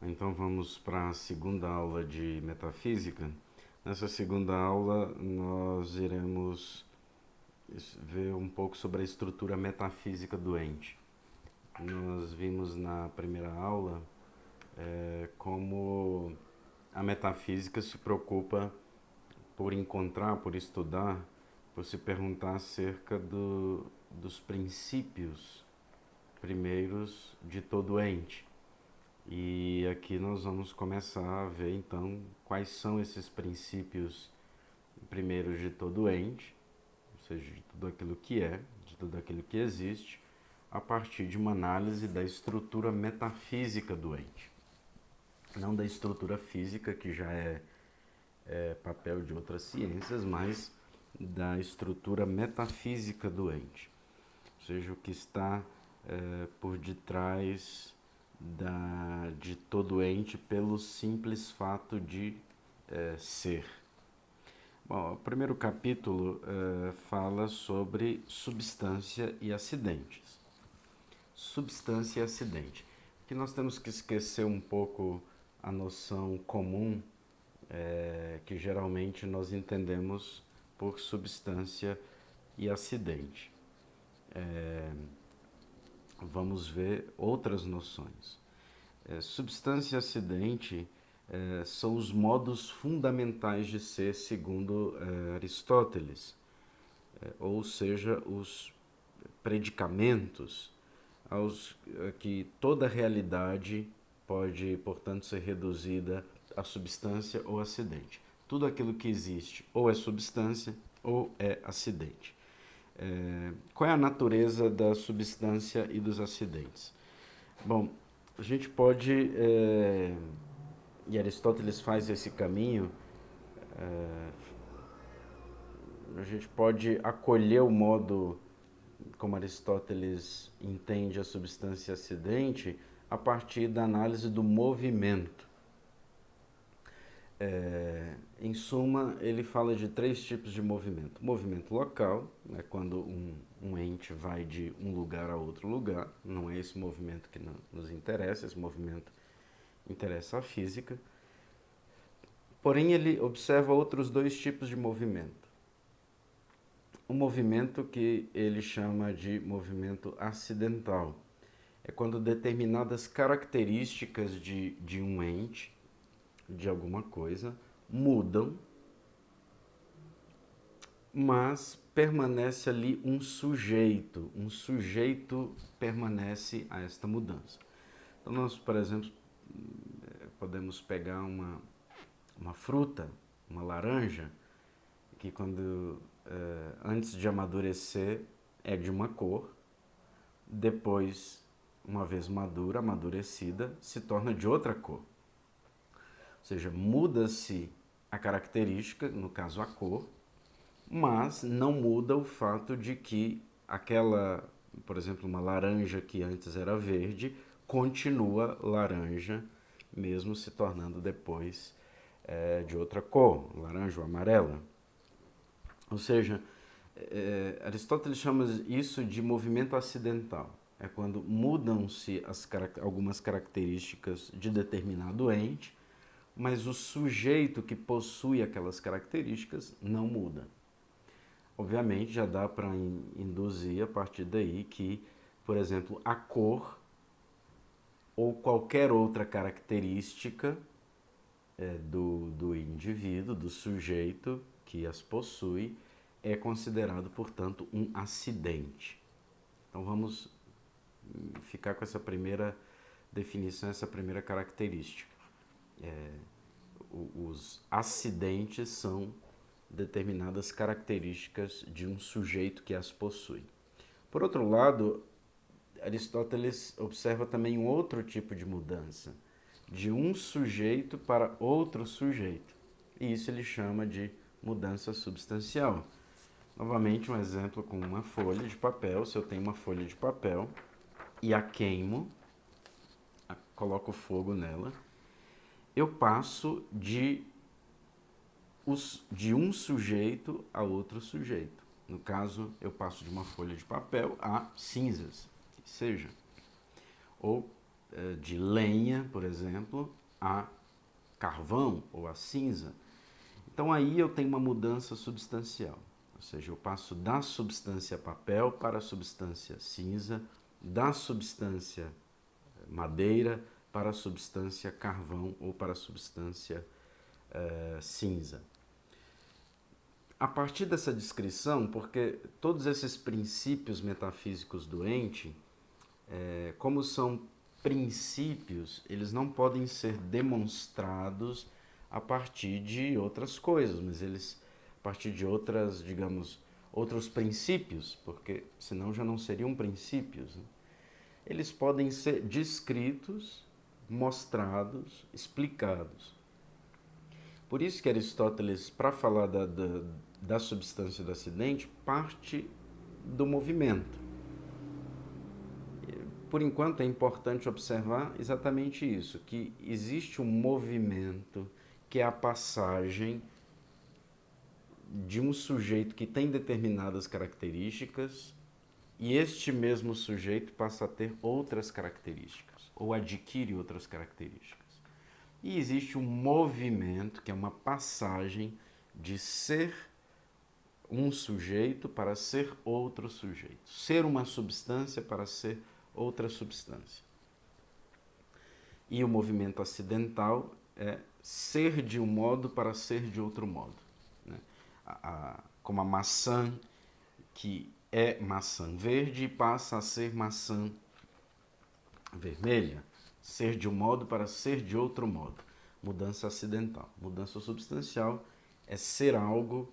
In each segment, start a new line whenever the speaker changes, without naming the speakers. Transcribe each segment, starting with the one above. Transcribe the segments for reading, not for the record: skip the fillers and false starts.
Então vamos para a segunda aula de metafísica. Nessa segunda aula nós iremos ver um pouco sobre a estrutura metafísica do ente. Nós vimos na primeira aula como a metafísica se preocupa por encontrar, por estudar, por se perguntar acerca dos princípios primeiros de todo ente. E aqui nós vamos começar a ver então quais são esses princípios primeiros de todo ente, ou seja, de tudo aquilo que é, de tudo aquilo que existe, a partir de uma análise da estrutura metafísica do ente. Não da estrutura física, que já é papel de outras ciências, mas da estrutura metafísica do ente, ou seja, o que está por detrás de todo ente pelo simples fato de ser. Bom, o primeiro capítulo fala sobre substância e acidentes. Substância e acidente. Aqui nós temos que esquecer um pouco a noção comum que geralmente nós entendemos por substância e acidente. Vamos ver outras noções. Substância e acidente são os modos fundamentais de ser, segundo Aristóteles, ou seja, os predicamentos aos que toda realidade pode, portanto, ser reduzida a substância ou acidente. Tudo aquilo que existe ou é substância ou é acidente. Qual é a natureza da substância e dos acidentes? Bom, a gente pode, e Aristóteles faz esse caminho, a gente pode acolher o modo como Aristóteles entende a substância e acidente a partir da análise do movimento. Em suma, ele fala de três tipos de movimento. Movimento local, é quando um ente vai de um lugar a outro lugar, não é esse movimento que nos interessa, esse movimento interessa a física. Porém, ele observa outros dois tipos de movimento. Um movimento que ele chama de movimento acidental. É quando determinadas características de um ente, de alguma coisa, mudam, mas permanece ali um sujeito permanece a esta mudança. Então nós, por exemplo, podemos pegar uma fruta, uma laranja, que quando antes de amadurecer é de uma cor, depois, uma vez madura, amadurecida, se torna de outra cor. Ou seja, muda-se a característica, no caso a cor, mas não muda o fato de que aquela, por exemplo, uma laranja que antes era verde, continua laranja, mesmo se tornando depois de outra cor, laranja ou amarela. Ou seja, Aristóteles chama isso de movimento acidental. É quando mudam-se algumas características de determinado ente, mas o sujeito que possui aquelas características não muda. Obviamente já dá para induzir a partir daí que, por exemplo, a cor ou qualquer outra característica do indivíduo, do sujeito que as possui, é considerado, portanto, um acidente. Então vamos ficar com essa primeira definição, essa primeira característica. Os acidentes são determinadas características de um sujeito que as possui. Por outro lado, Aristóteles observa também um outro tipo de mudança, de um sujeito para outro sujeito. E isso ele chama de mudança substancial. Novamente, um exemplo com uma folha de papel. Se eu tenho uma folha de papel e a queimo, coloco fogo nela, eu passo de um sujeito a outro sujeito. No caso, eu passo de uma folha de papel a cinzas, que seja. Ou de lenha, por exemplo, a carvão ou a cinza. Então aí eu tenho uma mudança substancial, ou seja, eu passo da substância papel para a substância cinza, da substância madeira para a substância carvão ou para a substância cinza. A partir dessa descrição, porque todos esses princípios metafísicos do ente, como são princípios, eles não podem ser demonstrados a partir de outras coisas, mas eles a partir de outras, digamos, outros princípios, porque senão já não seriam princípios, né? Eles podem ser descritos, mostrados, explicados. Por isso que Aristóteles, para falar da substância do acidente, parte do movimento. Por enquanto é importante observar exatamente isso, que existe um movimento que é a passagem de um sujeito que tem determinadas características e este mesmo sujeito passa a ter outras características ou adquire outras características. E existe um movimento que é uma passagem de ser um sujeito para ser outro sujeito, ser uma substância para ser outra substância. E o movimento acidental é ser de um modo para ser de outro modo, né? Como a maçã, que é maçã verde, passa a ser maçã vermelha. Ser de um modo para ser de outro modo. Mudança acidental. Mudança substancial é ser algo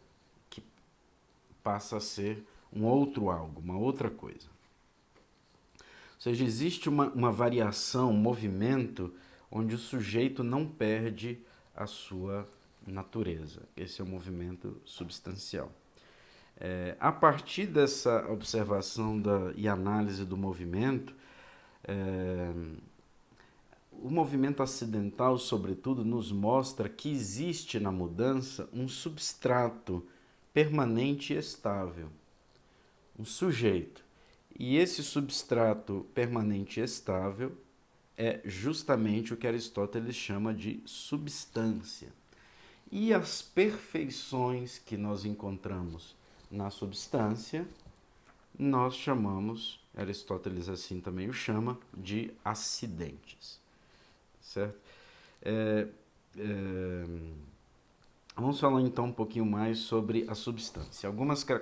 que passa a ser um outro algo, uma outra coisa. Ou seja, existe uma variação, um movimento, onde o sujeito não perde a sua natureza. Esse é o movimento substancial. A partir dessa observação e análise do movimento, o movimento acidental, sobretudo, nos mostra que existe na mudança um substrato permanente e estável, um sujeito. E esse substrato permanente e estável é justamente o que Aristóteles chama de substância. E as perfeições que nós encontramos na substância, nós chamamos, Aristóteles assim também o chama, de acidentes. Certo? Vamos falar então um pouquinho mais sobre a substância.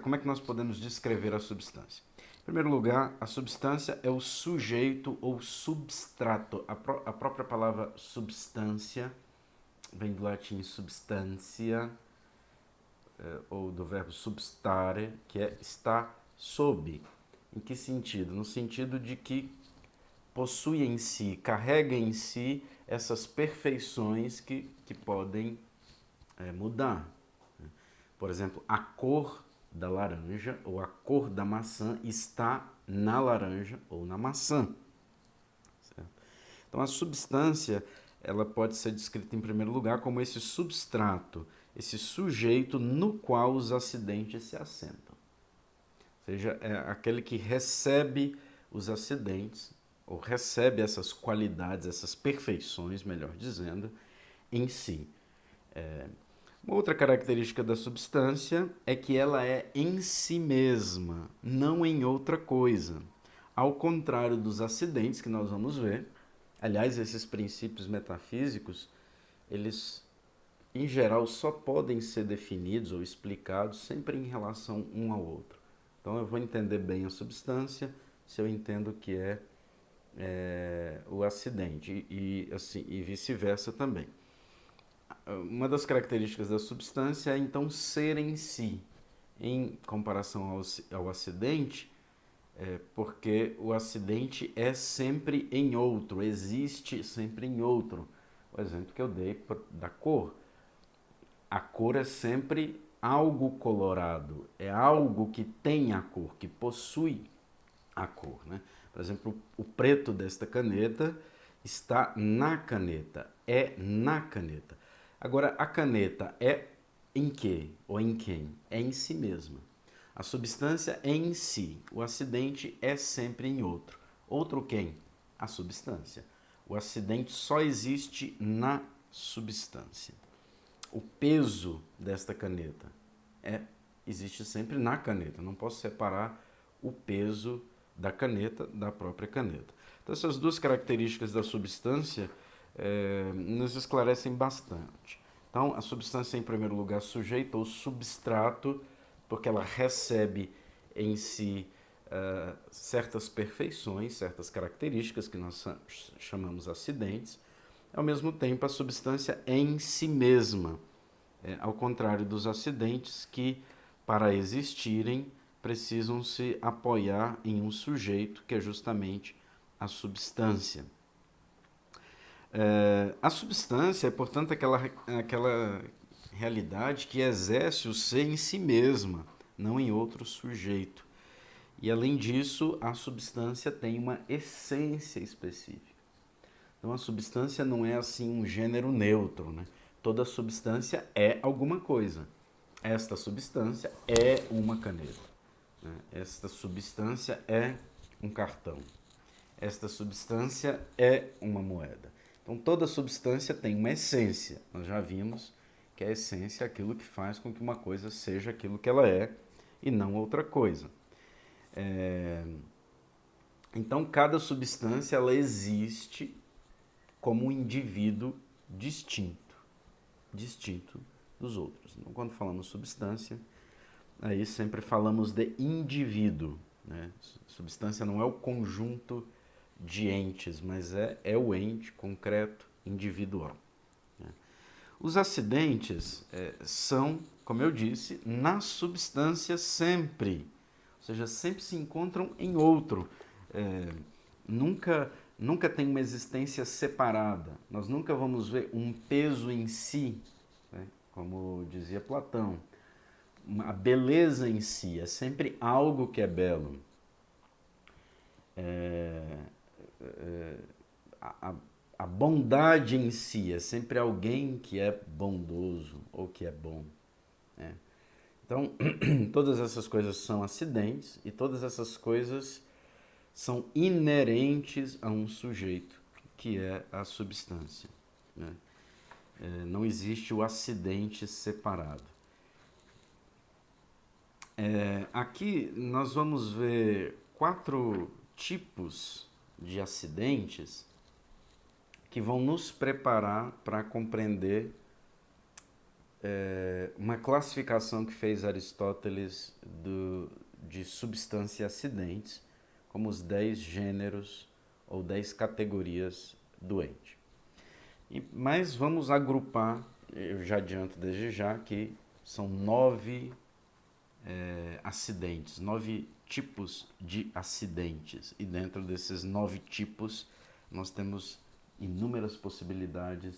Como é que nós podemos descrever a substância? Em primeiro lugar, a substância é o sujeito ou substrato. A própria palavra substância vem do latim substantia, ou do verbo substare, que é estar sob. Em que sentido? No sentido de que possui em si, carrega em si essas perfeições que podem mudar. Por exemplo, a cor da laranja ou a cor da maçã está na laranja ou na maçã. Certo? Então, a substância ela pode ser descrita em primeiro lugar como esse substrato, esse sujeito no qual os acidentes se assentam. Ou seja, é aquele que recebe os acidentes, ou recebe essas qualidades, essas perfeições, melhor dizendo, em si. Uma outra característica da substância é que ela é em si mesma, não em outra coisa. Ao contrário dos acidentes que nós vamos ver, aliás, esses princípios metafísicos, eles, em geral, só podem ser definidos ou explicados sempre em relação um ao outro. Então, eu vou entender bem a substância se eu entendo o que é o acidente e vice-versa também. Uma das características da substância é então ser em si, em comparação ao acidente, porque o acidente é sempre em outro, existe sempre em outro. O exemplo que eu dei da cor. A cor é sempre algo colorado, é algo que tem a cor, que possui a cor, né? Por exemplo, o preto desta caneta está na caneta, é na caneta. Agora, a caneta é em que ou em quem? É em si mesma. A substância é em si, o acidente é sempre em outro. Outro quem? A substância. O acidente só existe na substância. O peso desta caneta existe sempre na caneta. Não posso separar o peso da caneta da própria caneta. Então, essas duas características da substância nos esclarecem bastante. Então, a substância, em primeiro lugar, sujeita ao substrato, porque ela recebe em si certas perfeições, certas características que nós chamamos acidentes. Ao mesmo tempo, a substância é em si mesma, ao contrário dos acidentes que, para existirem, precisam se apoiar em um sujeito, que é justamente a substância. A substância é, portanto, aquela realidade que exerce o ser em si mesma, não em outro sujeito. E, além disso, a substância tem uma essência específica. Então, a substância não é assim um gênero neutro, né? Toda substância é alguma coisa. Esta substância é uma caneta, né? Esta substância é um cartão. Esta substância é uma moeda. Então, toda substância tem uma essência. Nós já vimos que a essência é aquilo que faz com que uma coisa seja aquilo que ela é e não outra coisa. Então, cada substância ela existe como um indivíduo distinto dos outros. Então, quando falamos substância, aí sempre falamos de indivíduo, né? Substância não é o conjunto de entes, mas é o ente concreto, individual, né? Os acidentes são, como eu disse, na substância sempre, ou seja, sempre se encontram em outro. Nunca tem uma existência separada. Nós nunca vamos ver um peso em si, né? Como dizia Platão. A beleza em si é sempre algo que é belo. A bondade em si é sempre alguém que é bondoso ou que é bom, né? Então, todas essas coisas são acidentes e todas essas coisas são inerentes a um sujeito, que é a substância, né? Não existe o acidente separado. Aqui nós vamos ver 4 tipos de acidentes que vão nos preparar para compreender uma classificação que fez Aristóteles de substância e acidentes, como os 10 gêneros ou 10 categorias do ente. Mas vamos agrupar, eu já adianto desde já que são 9 acidentes, 9 tipos de acidentes. E dentro desses 9 tipos, nós temos inúmeras possibilidades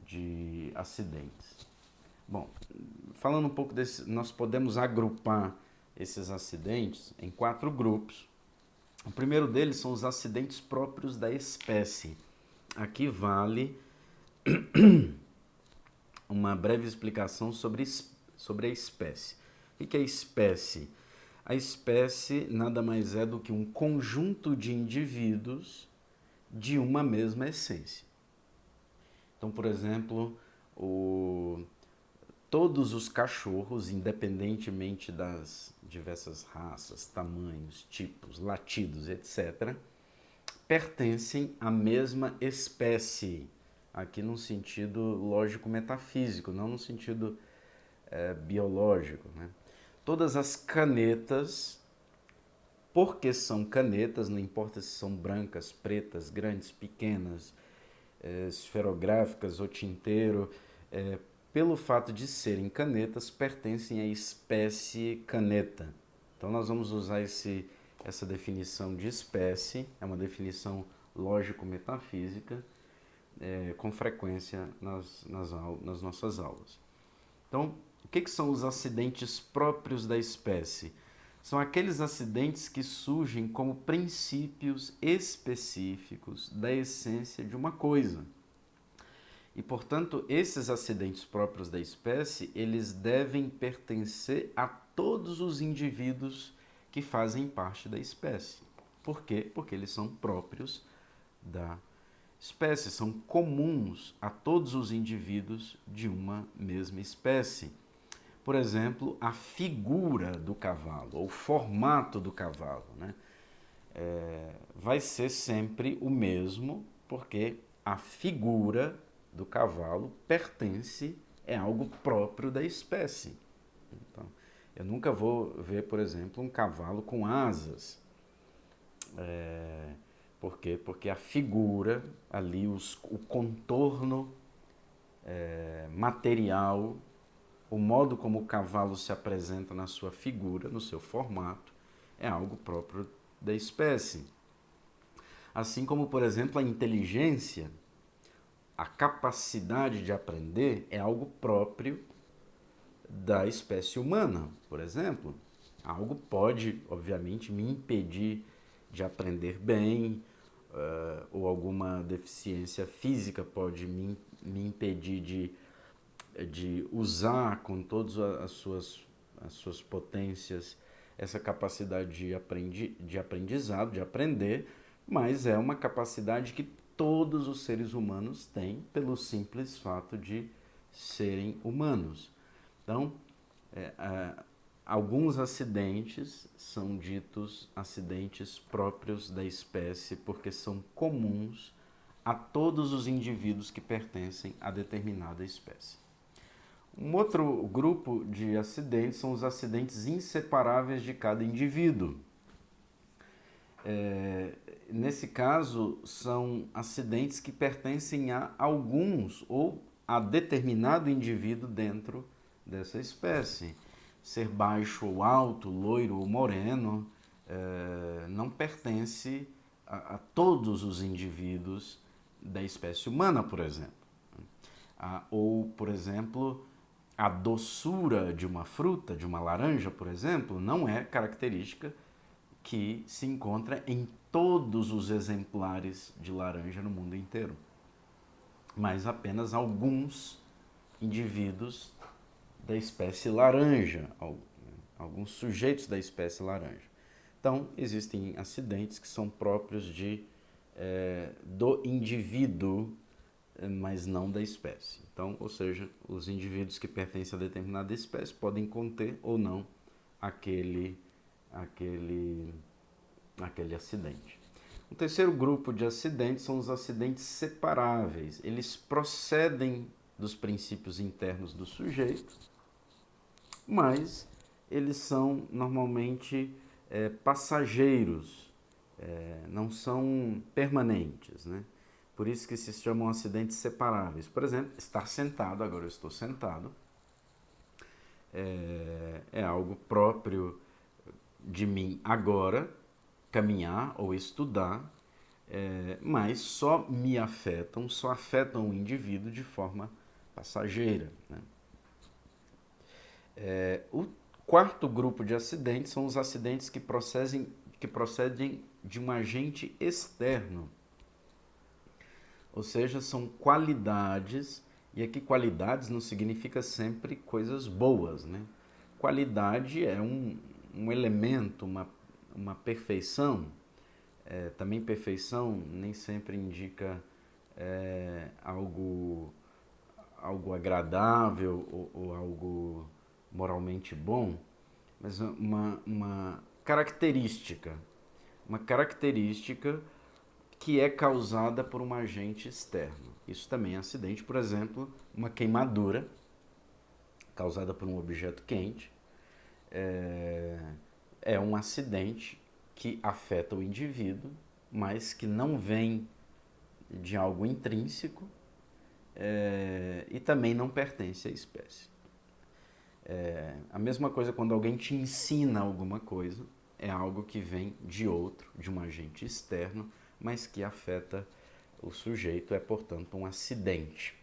de acidentes. Bom, falando um pouco desse, nós podemos agrupar esses acidentes em 4 grupos. O primeiro deles são os acidentes próprios da espécie. Aqui vale uma breve explicação sobre a espécie. O que é espécie? A espécie nada mais é do que um conjunto de indivíduos de uma mesma essência. Então, por exemplo, todos os cachorros, independentemente das diversas raças, tamanhos, tipos, latidos, etc., pertencem à mesma espécie. Aqui num sentido lógico-metafísico, não no sentido biológico, né? Todas as canetas, porque são canetas, não importa se são brancas, pretas, grandes, pequenas, esferográficas ou tinteiro, pelo fato de serem canetas, pertencem à espécie caneta. Então nós vamos usar essa definição de espécie, é uma definição lógico-metafísica, com frequência nas nossas aulas. Então, o que são os acidentes próprios da espécie? São aqueles acidentes que surgem como princípios específicos da essência de uma coisa. E, portanto, esses acidentes próprios da espécie, eles devem pertencer a todos os indivíduos que fazem parte da espécie. Por quê? Porque eles são próprios da espécie, são comuns a todos os indivíduos de uma mesma espécie. Por exemplo, a figura do cavalo, ou o formato do cavalo, né? Vai ser sempre o mesmo, porque a figura do cavalo pertence, é algo próprio da espécie. Então, eu nunca vou ver, por exemplo, um cavalo com asas. Por quê? Porque a figura ali, o contorno material, o modo como o cavalo se apresenta na sua figura, no seu formato, é algo próprio da espécie. Assim como, por exemplo, a inteligência, a capacidade de aprender é algo próprio da espécie humana, por exemplo. Algo pode, obviamente, me impedir de aprender bem, ou alguma deficiência física pode me impedir de usar com todas as suas potências essa capacidade de aprendizado, de aprender, mas é uma capacidade que todos os seres humanos têm pelo simples fato de serem humanos. Então, alguns acidentes são ditos acidentes próprios da espécie porque são comuns a todos os indivíduos que pertencem a determinada espécie. Um outro grupo de acidentes são os acidentes inseparáveis de cada indivíduo. Nesse caso, são acidentes que pertencem a alguns ou a determinado indivíduo dentro dessa espécie. Ser baixo ou alto, loiro ou moreno, não pertence a todos os indivíduos da espécie humana, por exemplo. Ou, por exemplo, a doçura de uma fruta, de uma laranja, por exemplo, não é característica que se encontra em todos os exemplares de laranja no mundo inteiro, mas apenas alguns indivíduos da espécie laranja, alguns sujeitos da espécie laranja. Então, existem acidentes que são próprios do indivíduo, mas não da espécie. Então, ou seja, os indivíduos que pertencem a determinada espécie podem conter ou não aquele acidente. O terceiro grupo de acidentes são os acidentes separáveis. Eles procedem dos princípios internos do sujeito, mas eles são normalmente passageiros, não são permanentes, né? Por isso que se chamam acidentes separáveis. Por exemplo, estar sentado, agora eu estou sentado, é algo próprio de mim agora, caminhar ou estudar, mas só afetam o indivíduo de forma passageira, né? O quarto grupo de acidentes são os acidentes que procedem de um agente externo, ou seja, são qualidades, e aqui qualidades não significa sempre coisas boas, né? Qualidade é um elemento, uma perfeição. Também perfeição nem sempre indica algo agradável ou algo moralmente bom, mas uma característica que é causada por um agente externo. Isso também é acidente, por exemplo, uma queimadura causada por um objeto quente, é um acidente que afeta o indivíduo, mas que não vem de algo intrínseco, e também não pertence à espécie. A mesma coisa quando alguém te ensina alguma coisa, é algo que vem de outro, de um agente externo, mas que afeta o sujeito, é portanto um acidente.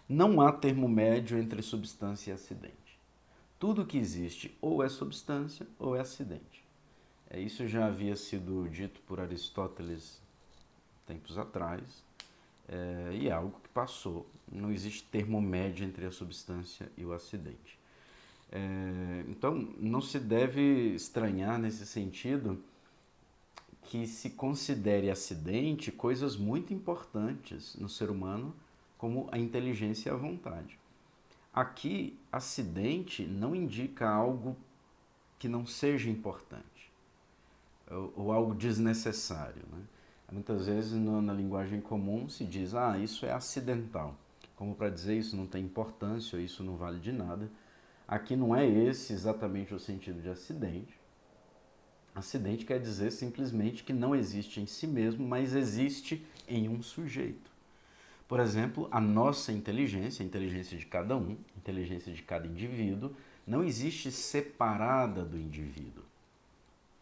Não há termo médio entre substância e acidente. Tudo que existe ou é substância ou é acidente. Isso já havia sido dito por Aristóteles tempos atrás, e é algo que passou. Não existe termo médio entre a substância e o acidente. Então, não se deve estranhar nesse sentido que se considere acidente coisas muito importantes no ser humano, como a inteligência e a vontade. Aqui, acidente não indica algo que não seja importante, ou algo desnecessário, né? Muitas vezes na linguagem comum se diz, isso é acidental, como para dizer isso não tem importância, ou isso não vale de nada. Aqui não é esse exatamente o sentido de acidente. Acidente quer dizer simplesmente que não existe em si mesmo, mas existe em um sujeito. Por exemplo, a nossa inteligência, a inteligência de cada um, a inteligência de cada indivíduo, não existe separada do indivíduo.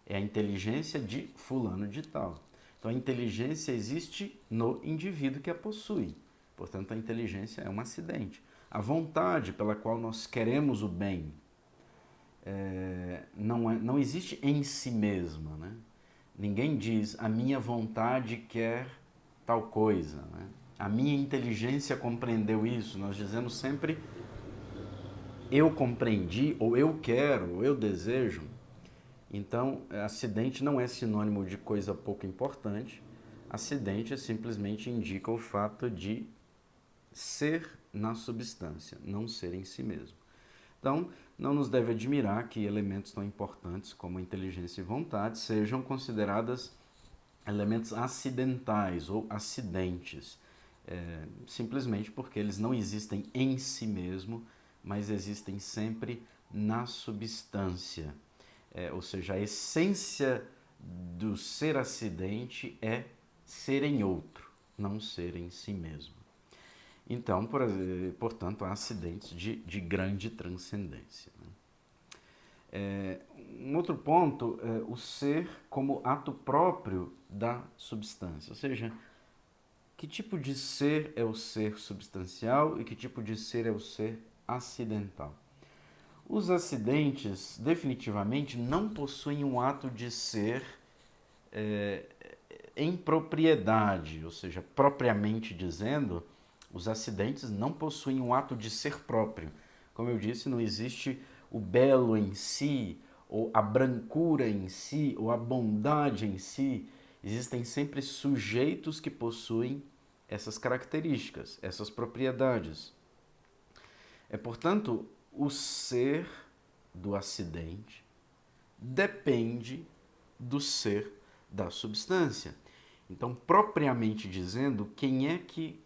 É a inteligência de fulano de tal. Então a inteligência existe no indivíduo que a possui. Portanto, a inteligência é um acidente. A vontade pela qual nós queremos o bem não existe em si mesma, né? Ninguém diz, a minha vontade quer tal coisa, né? A minha inteligência compreendeu isso. Nós dizemos sempre, eu compreendi, ou eu quero, ou eu desejo. Então, acidente não é sinônimo de coisa pouco importante. Acidente simplesmente indica o fato de ser na substância, não ser em si mesmo. Então, não nos deve admirar que elementos tão importantes como inteligência e vontade sejam consideradas elementos acidentais ou acidentes, simplesmente porque eles não existem em si mesmo, mas existem sempre na substância. Ou seja, a essência do ser acidente é ser em outro, não ser em si mesmo. Então, portanto, há acidentes de grande transcendência. Um outro ponto é o ser como ato próprio da substância, ou seja, que tipo de ser é o ser substancial e que tipo de ser é o ser acidental. Os acidentes definitivamente não possuem um ato de ser em propriedade, ou seja, propriamente dizendo, os acidentes não possuem um ato de ser próprio. Como eu disse, não existe o belo em si, ou a brancura em si, ou a bondade em si. Existem sempre sujeitos que possuem essas características, essas propriedades. Portanto, o ser do acidente depende do ser da substância. Então, propriamente dizendo, quem é que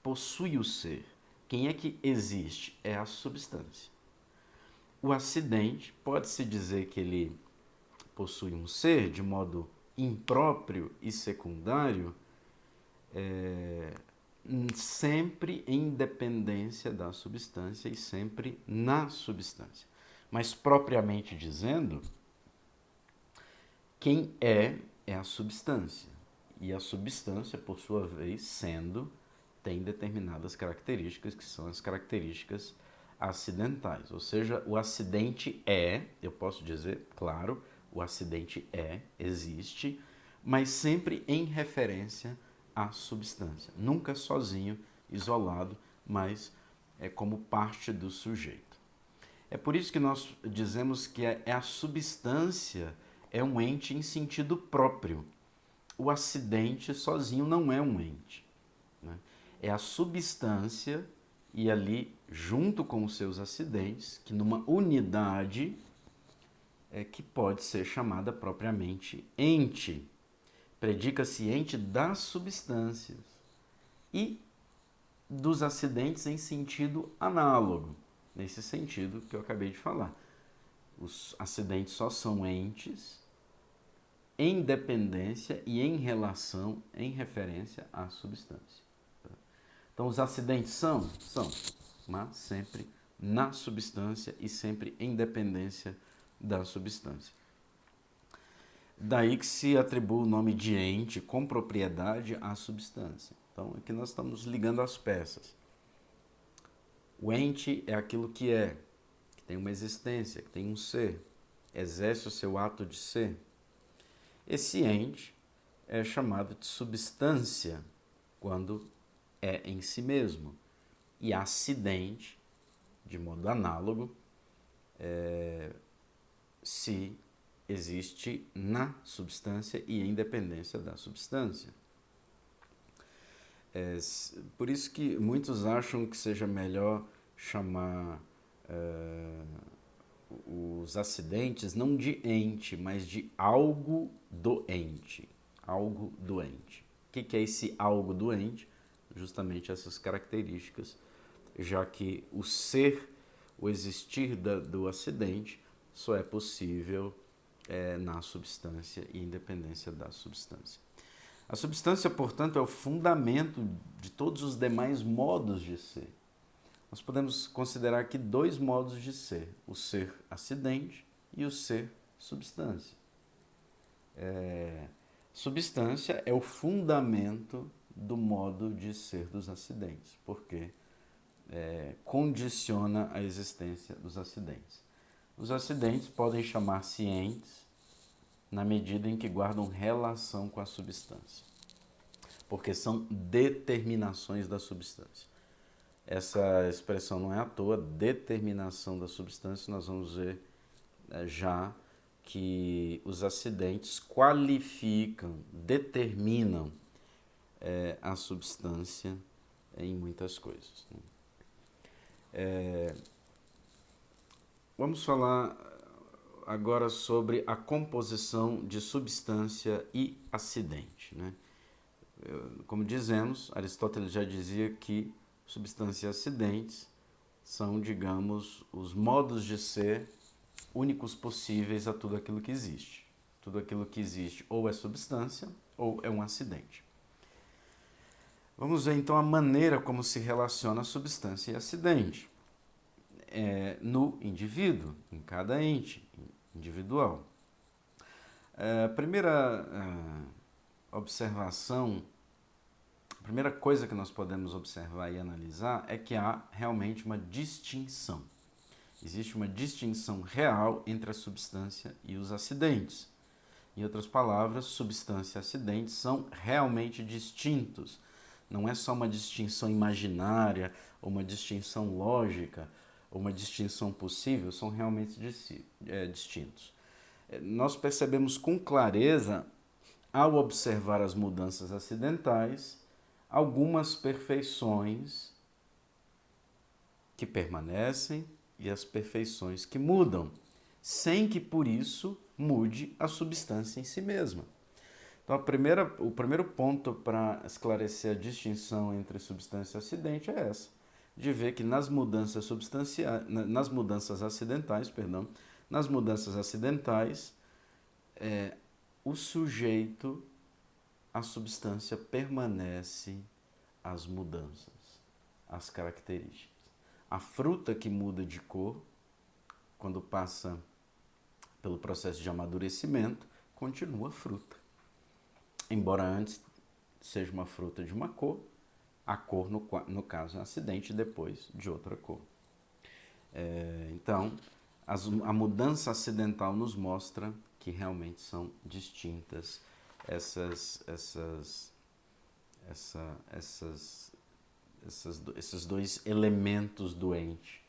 possui o ser? Quem é que existe? É a substância. O acidente, pode-se dizer que ele possui um ser de modo impróprio e secundário, sempre em dependência da substância e sempre na substância. Mas, propriamente dizendo, quem é a substância. E a substância, por sua vez, tem determinadas características que são as características acidentais. Ou seja, o acidente eu posso dizer, claro, o acidente existe, mas sempre em referência à substância. Nunca sozinho, isolado, mas como parte do sujeito. É por isso que nós dizemos que a substância é um ente em sentido próprio. O acidente sozinho não é um ente, né? É a substância e ali, junto com os seus acidentes, que numa unidade que pode ser chamada propriamente ente. Predica-se ente das substâncias e dos acidentes em sentido análogo, nesse sentido que eu acabei de falar. Os acidentes só são entes em dependência e em relação, em referência à substância. Então, os acidentes são, mas sempre na substância e sempre em dependência da substância. Daí que se atribui o nome de ente com propriedade à substância. Então, aqui nós estamos ligando as peças. O ente é aquilo que tem uma existência, que tem um ser, exerce o seu ato de ser. Esse ente é chamado de substância quando é em si mesmo. E acidente, de modo análogo, se existe na substância e em dependência da substância. Por isso que muitos acham que seja melhor chamar os acidentes não de ente, mas de algo doente. Algo doente. O que é esse algo doente? Justamente essas características, já que o existir do acidente só é possível na substância e independência da substância. A substância, portanto, é o fundamento de todos os demais modos de ser. Nós podemos considerar aqui dois modos de ser, o ser acidente e o ser substância. Substância é o fundamento do modo de ser dos acidentes, porque condiciona a existência dos acidentes. Os acidentes podem chamar-se entes na medida em que guardam relação com a substância, porque são determinações da substância. Essa expressão não é à toa, determinação da substância. Nós vamos ver já que os acidentes qualificam, determinam a substância em muitas coisas. Vamos falar agora sobre a composição de substância e acidente, né? Como dizemos, Aristóteles já dizia que substâncias e acidentes são, digamos, os modos de ser únicos possíveis a tudo aquilo que existe. Tudo aquilo que existe ou é substância ou é um acidente. Vamos ver então a maneira como se relaciona substância e acidente no indivíduo, em cada ente individual. A primeira observação, a primeira coisa que nós podemos observar e analisar é que há realmente uma distinção. Existe uma distinção real entre a substância e os acidentes. Em outras palavras, substância e acidentes são realmente distintos. Não é só uma distinção imaginária, ou uma distinção lógica, ou uma distinção possível, são realmente distintos. Nós percebemos com clareza, ao observar as mudanças acidentais, algumas perfeições que permanecem e as perfeições que mudam, sem que por isso mude a substância em si mesma. Então, o primeiro ponto para esclarecer a distinção entre substância e acidente é essa, de ver que nas mudanças acidentais, o sujeito, a substância permanece as mudanças, as características. A fruta que muda de cor, quando passa pelo processo de amadurecimento, continua fruta. Embora antes seja uma fruta de uma cor, a cor, no caso, é um acidente, depois de outra cor. Então, a mudança acidental nos mostra que realmente são distintas esses dois elementos do ente,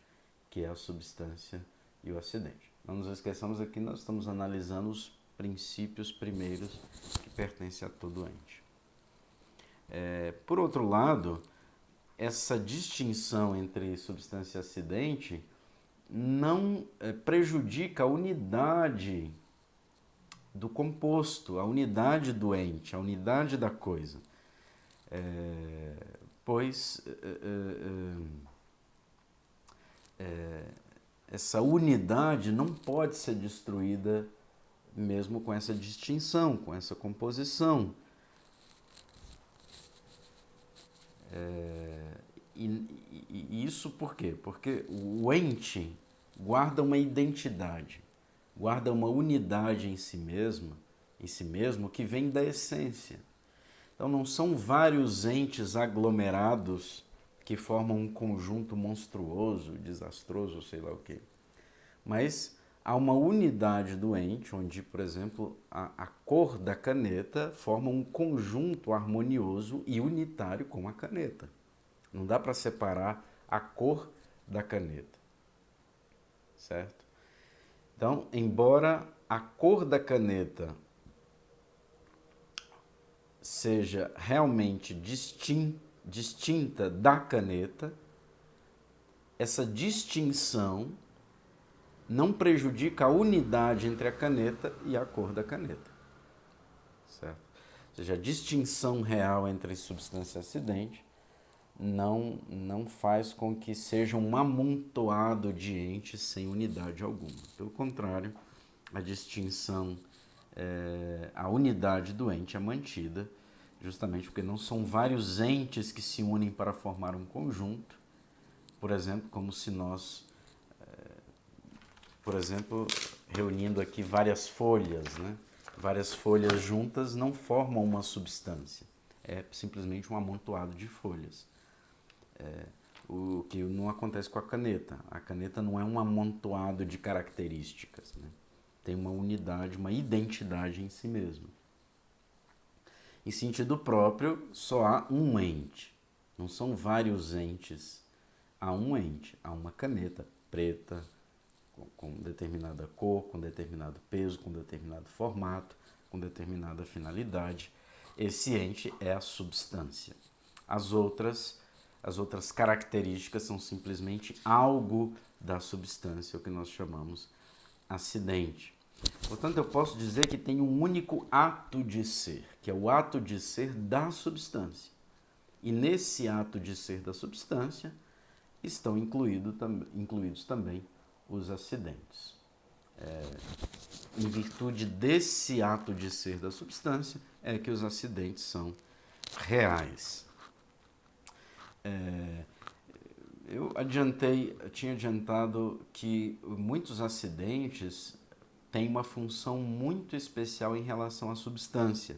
que é a substância e o acidente. Não nos esqueçamos aqui, nós estamos analisando os princípios primeiros que pertencem a todo ente. Por outro lado, essa distinção entre substância e acidente não prejudica a unidade do composto, a unidade do ente, a unidade da coisa. Pois essa unidade não pode ser destruída mesmo com essa distinção, com essa composição. E isso por quê? Porque o ente guarda uma identidade, guarda uma unidade em si mesmo, que vem da essência. Então não são vários entes aglomerados que formam um conjunto monstruoso, desastroso, sei lá o quê. Mas há uma unidade do ente, onde, por exemplo, a cor da caneta forma um conjunto harmonioso e unitário com a caneta. Não dá para separar a cor da caneta, certo? Então, embora a cor da caneta seja realmente distinta da caneta, essa distinção não prejudica a unidade entre a caneta e a cor da caneta, certo? Ou seja, a distinção real entre substância e acidente não faz com que seja um amontoado de entes sem unidade alguma. Pelo contrário, a distinção, a unidade do ente é mantida, justamente porque não são vários entes que se unem para formar um conjunto, por exemplo, como se nós, por exemplo, reunindo aqui várias folhas, né? Várias folhas juntas não formam uma substância, é simplesmente um amontoado de folhas. O que não acontece com a caneta. A caneta não é um amontoado de características, né? Tem uma unidade, uma identidade em si mesma. Em sentido próprio, só há um ente. Não são vários entes. Há um ente. Há uma caneta preta, com determinada cor, com determinado peso, com determinado formato, com determinada finalidade. Esse ente é a substância. As outras características são simplesmente algo da substância, o que nós chamamos acidente. Portanto, eu posso dizer que tem um único ato de ser, que é o ato de ser da substância. E nesse ato de ser da substância estão incluídos também os acidentes. Em virtude desse ato de ser da substância é que os acidentes são reais. Eu tinha adiantado que muitos acidentes têm uma função muito especial em relação à substância.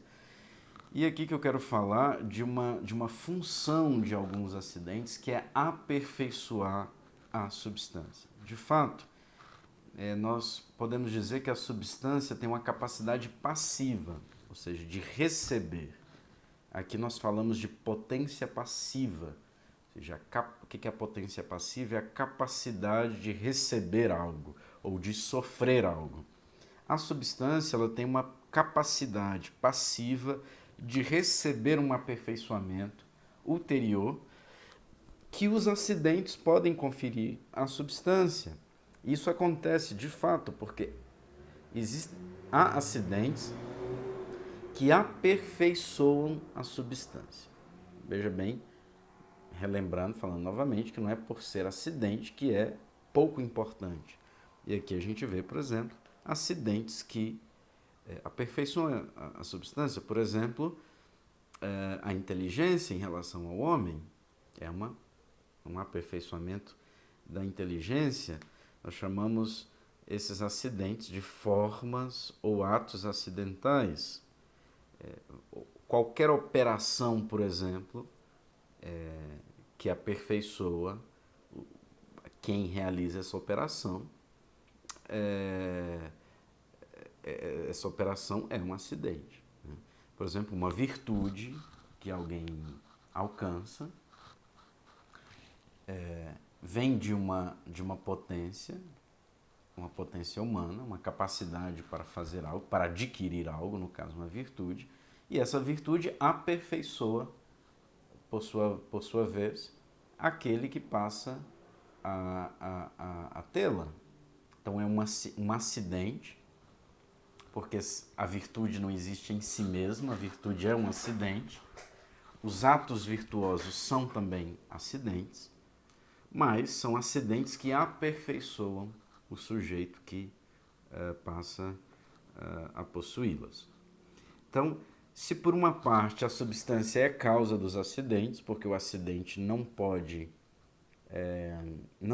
E aqui que eu quero falar de uma função de alguns acidentes, que é aperfeiçoar a substância. De fato, nós podemos dizer que a substância tem uma capacidade passiva, ou seja, de receber. Aqui nós falamos de potência passiva. Ou seja, o que é a potência passiva? É a capacidade de receber algo ou de sofrer algo. A substância ela tem uma capacidade passiva de receber um aperfeiçoamento ulterior que os acidentes podem conferir à substância. Isso acontece de fato porque há acidentes que aperfeiçoam a substância. Veja bem, relembrando, falando novamente, que não é por ser acidente que é pouco importante. E aqui a gente vê, por exemplo, acidentes que aperfeiçoam a substância. Por exemplo, a inteligência em relação ao homem é um aperfeiçoamento da inteligência. Nós chamamos esses acidentes de formas ou atos acidentais. Qualquer operação, por exemplo, que aperfeiçoa quem realiza essa operação, essa operação é um acidente. Né? Por exemplo, uma virtude que alguém alcança vem de uma potência humana, uma capacidade para fazer algo, para adquirir algo, no caso uma virtude, e essa virtude aperfeiçoa, por sua vez, aquele que passa a tê-la. Então é um acidente, porque a virtude não existe em si mesma, a virtude é um acidente. Os atos virtuosos são também acidentes, mas são acidentes que aperfeiçoam o sujeito que passa a possuí-las. Então, se por uma parte a substância é causa dos acidentes, porque o acidente não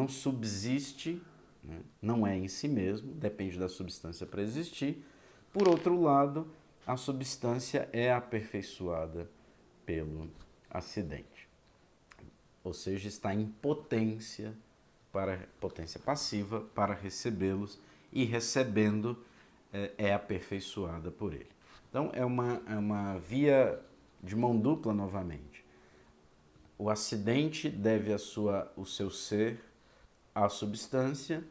subsiste, né, não é em si mesmo, depende da substância para existir. Por outro lado, a substância é aperfeiçoada pelo acidente. Ou seja, está em potência passiva para recebê-los e recebendo é aperfeiçoada por ele. Então é uma via de mão dupla novamente. O acidente deve o seu ser à substância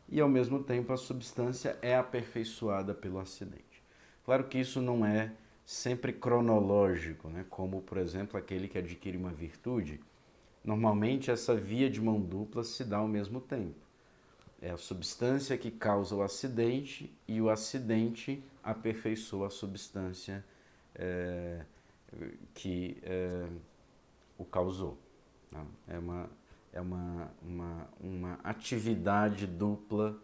e ao mesmo tempo a substância é aperfeiçoada pelo acidente. Claro que isso não é sempre cronológico, né? Como, por exemplo, aquele que adquire uma virtude. Normalmente essa via de mão dupla se dá ao mesmo tempo. É a substância que causa o acidente e o acidente aperfeiçoa a substância que o causou. Tá? Uma atividade dupla,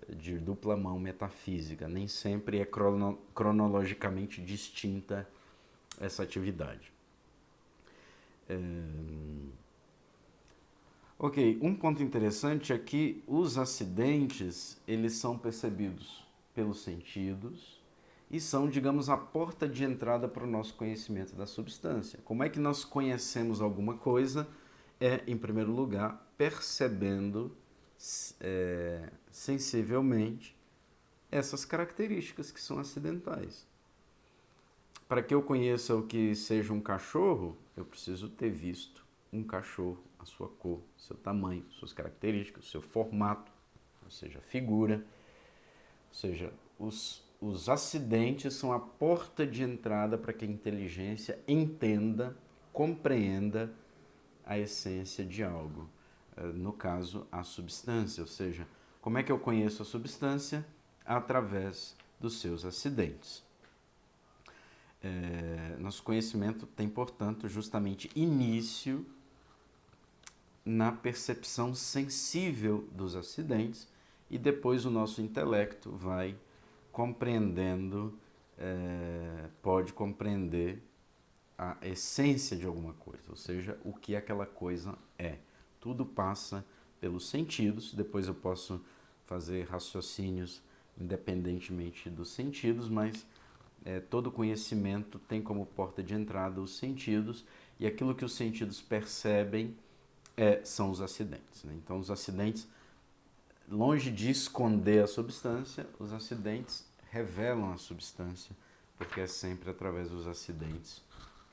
de dupla mão metafísica. Nem sempre é cronologicamente distinta essa atividade. Ok, um ponto interessante é que os acidentes, eles são percebidos pelos sentidos e são, digamos, a porta de entrada para o nosso conhecimento da substância. Como é que nós conhecemos alguma coisa? É, em primeiro lugar, percebendo sensivelmente essas características que são acidentais. Para que eu conheça o que seja um cachorro, eu preciso ter visto um cachorro, a sua cor, seu tamanho, suas características, seu formato, ou seja, figura. Ou seja, os acidentes são a porta de entrada para que a inteligência entenda, compreenda a essência de algo. No caso, a substância, ou seja, como é que eu conheço a substância? Através dos seus acidentes. Nosso conhecimento tem, portanto, justamente início na percepção sensível dos acidentes e depois o nosso intelecto vai compreendendo, pode compreender a essência de alguma coisa, ou seja, o que aquela coisa é. Tudo passa pelos sentidos, depois eu posso fazer raciocínios independentemente dos sentidos, mas todo conhecimento tem como porta de entrada os sentidos, e aquilo que os sentidos percebem são os acidentes. Né? Então, os acidentes, longe de esconder a substância, os acidentes revelam a substância, porque é sempre através dos acidentes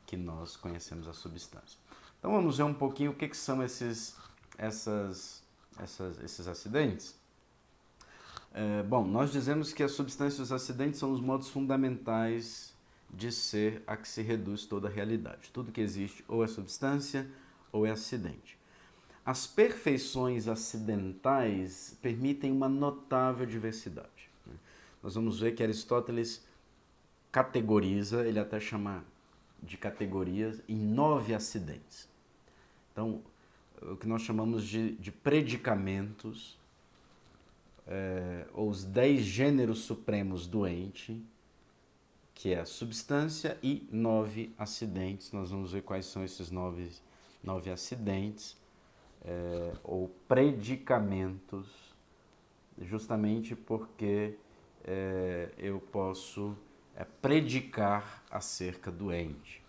que nós conhecemos a substância. Então, vamos ver um pouquinho o que são esses acidentes. Bom, nós dizemos que a substância e os acidentes são os modos fundamentais de ser a que se reduz toda a realidade. Tudo que existe ou é substância ou é acidente. As perfeições acidentais permitem uma notável diversidade. Nós vamos ver que Aristóteles categoriza, ele até chama de categorias, em 9 acidentes. Então, o que nós chamamos de predicamentos, ou os 10 gêneros supremos do ente, que é a substância, e 9 acidentes. Nós vamos ver quais são esses 9 acidentes, ou predicamentos, justamente porque eu posso predicar acerca do ente.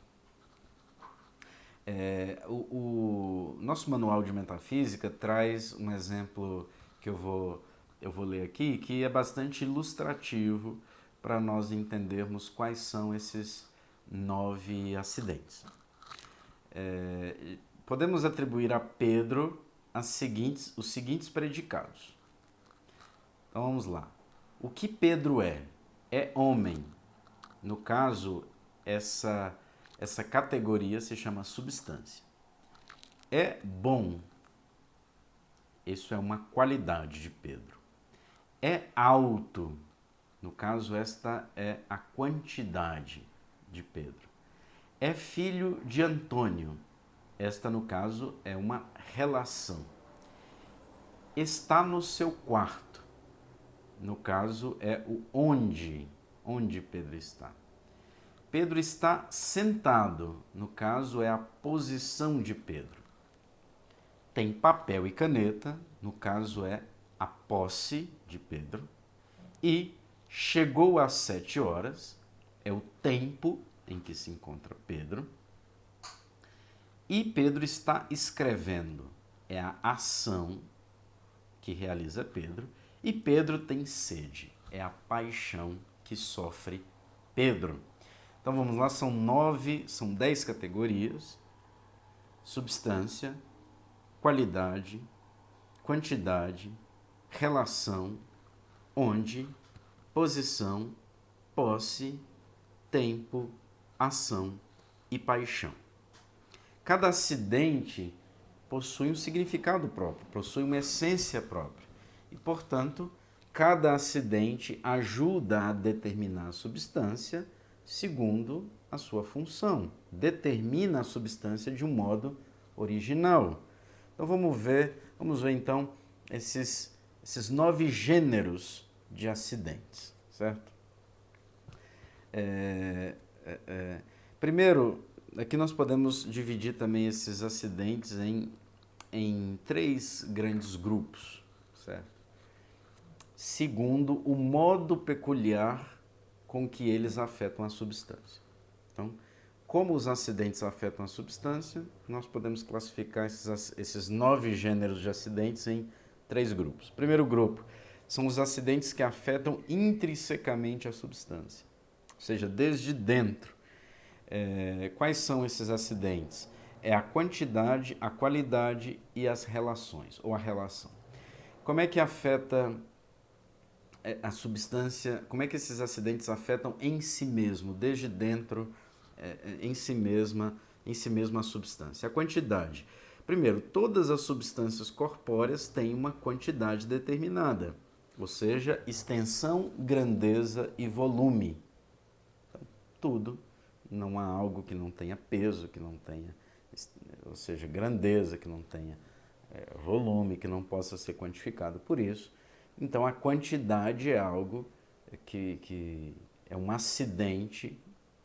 O nosso manual de metafísica traz um exemplo que eu vou ler aqui, que é bastante ilustrativo para nós entendermos quais são esses 9 acidentes. Podemos atribuir a Pedro os seguintes predicados. Então vamos lá. O que Pedro é? É homem. No caso, essa categoria se chama substância. É bom. Isso é uma qualidade de Pedro. É alto. No caso, esta é a quantidade de Pedro. É filho de Antônio. Esta, no caso, é uma relação. Está no seu quarto. No caso, é o onde Pedro está. Pedro está sentado. No caso, é a posição de Pedro. Tem papel e caneta. No caso, é a posse de Pedro. E chegou às 7 horas. É o tempo em que se encontra Pedro. E Pedro está escrevendo. É a ação que realiza Pedro. E Pedro tem sede. É a paixão que sofre Pedro. Então vamos lá, são 10 categorias: substância, qualidade, quantidade, relação, onde, posição, posse, tempo, ação e paixão. Cada acidente possui um significado próprio, possui uma essência própria. E, portanto, cada acidente ajuda a determinar a substância segundo a sua função, determina a substância de um modo original. Então vamos ver então esses 9 gêneros de acidentes, certo? Primeiro, aqui nós podemos dividir também esses acidentes em 3 grandes grupos, certo? Segundo o modo peculiar com que eles afetam a substância. Então, como os acidentes afetam a substância, nós podemos classificar esses 9 gêneros de acidentes em 3 grupos. O primeiro grupo são os acidentes que afetam intrinsecamente a substância, ou seja, desde dentro. Quais são esses acidentes? É a quantidade, a qualidade e as relações, ou a relação. Como é que afeta a substância, como é que esses acidentes afetam em si mesmo, desde dentro, em si mesma a substância? A quantidade. Primeiro, todas as substâncias corpóreas têm uma quantidade determinada, ou seja, extensão, grandeza e volume. Então, tudo, não há algo que não tenha peso, que não tenha, ou seja, grandeza, que não tenha volume, que não possa ser quantificado. Por isso, então a quantidade é algo que é um acidente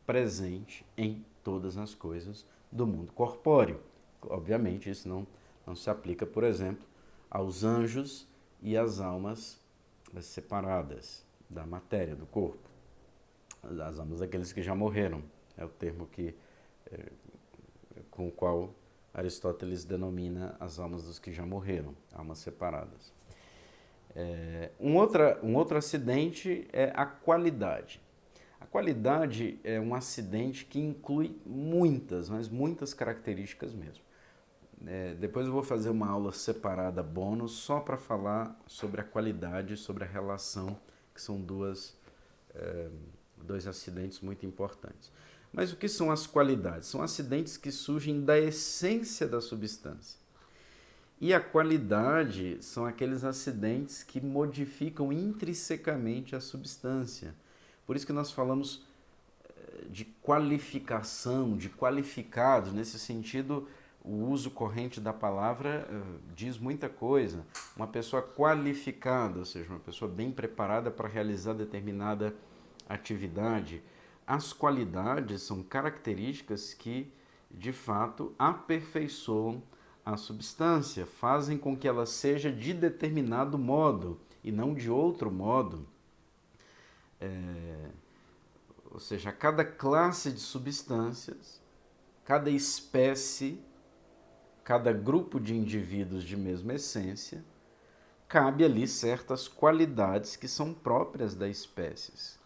presente em todas as coisas do mundo corpóreo. Obviamente isso não se aplica, por exemplo, aos anjos e às almas separadas da matéria, do corpo. As almas daqueles que já morreram, é o termo com o qual Aristóteles denomina as almas dos que já morreram, almas separadas. Um outro acidente é a qualidade. A qualidade é um acidente que inclui muitas, mas muitas características mesmo. Depois eu vou fazer uma aula separada bônus só para falar sobre a qualidade e sobre a relação, que são dois acidentes muito importantes. Mas o que são as qualidades? São acidentes que surgem da essência da substância. E a qualidade são aqueles acidentes que modificam intrinsecamente a substância. Por isso que nós falamos de qualificação, de qualificados. Nesse sentido, o uso corrente da palavra diz muita coisa. Uma pessoa qualificada, ou seja, uma pessoa bem preparada para realizar determinada atividade. As qualidades são características que, de fato, aperfeiçoam a substância, fazem com que ela seja de determinado modo e não de outro modo. Ou seja, cada classe de substâncias, cada espécie, cada grupo de indivíduos de mesma essência, cabe ali certas qualidades que são próprias da espécie.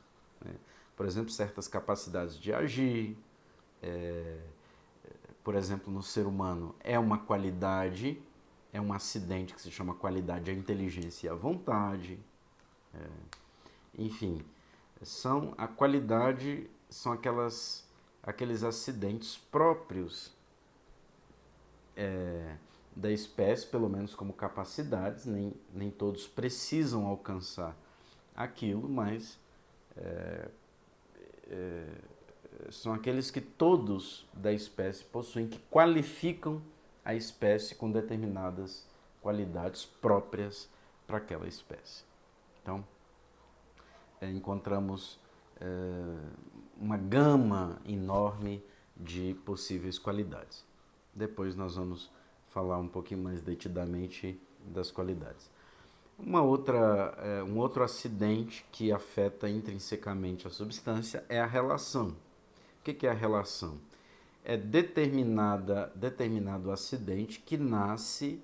Por exemplo, certas capacidades de agir, por exemplo, no ser humano, é uma qualidade, é um acidente que se chama qualidade, a inteligência e a vontade. Enfim, a qualidade são aqueles acidentes próprios da espécie, pelo menos como capacidades, nem todos precisam alcançar aquilo, mas são aqueles que todos da espécie possuem, que qualificam a espécie com determinadas qualidades próprias para aquela espécie. Então, encontramos uma gama enorme de possíveis qualidades. Depois nós vamos falar um pouquinho mais detidamente das qualidades. Um outro acidente que afeta intrinsecamente a substância é a relação. O que é a relação? É determinado acidente que nasce